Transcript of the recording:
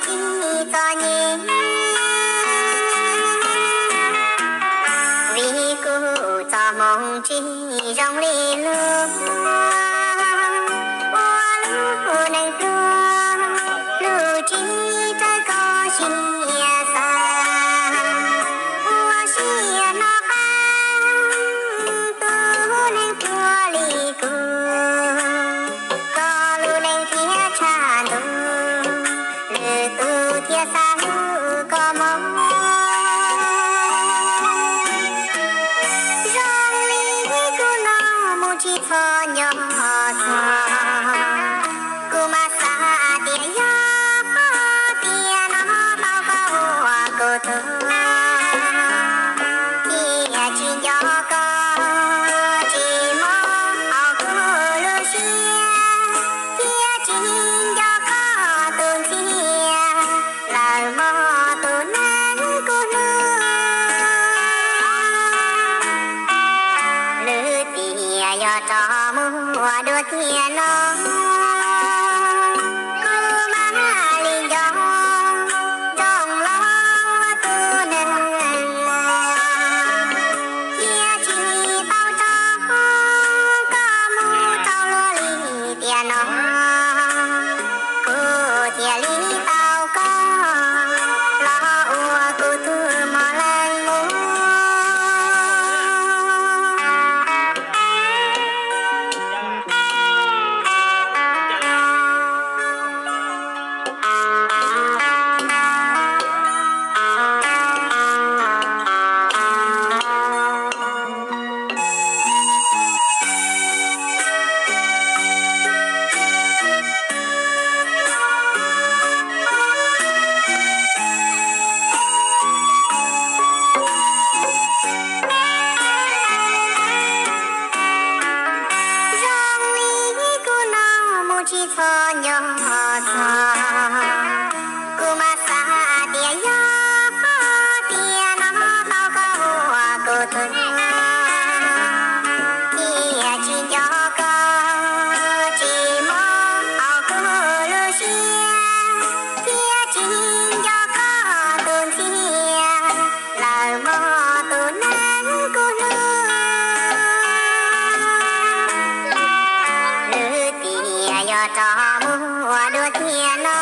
chi cho nhé vì cô cho mong chi trong ly lưu ô nâng tua lưu chi trái có chi xa ô chi nó băng tu nâng tua ly cô có lưu nâng thia cha tu lưu tu thia xa có mong chỉ thọ nhỏ thọ cô mà xa tiền ya tiền nó bao bao cô thơ kia chỉ nhỏ có chỉ mong ao cô lưu xia kia chỉ nhỏ có tuần kia lời mò tu nắng cô lư tia yo cho mua đua tia nó cô mang linh gió trong lo tu nâng kia chỉ tao cho có mu tao lo li tia nó cô tia li tao có lo ua cô tu mò lên mu chỉ thọ nhỏ thọ cô mà xa tiền ya tiền nó bao cao cô thơ kia chỉ nhỏ có chỉ mong ao cô lưu xia kia chỉ nhỏ có tuần kia lời mò tu nắng cô lư tia yo cho mua đua tia nó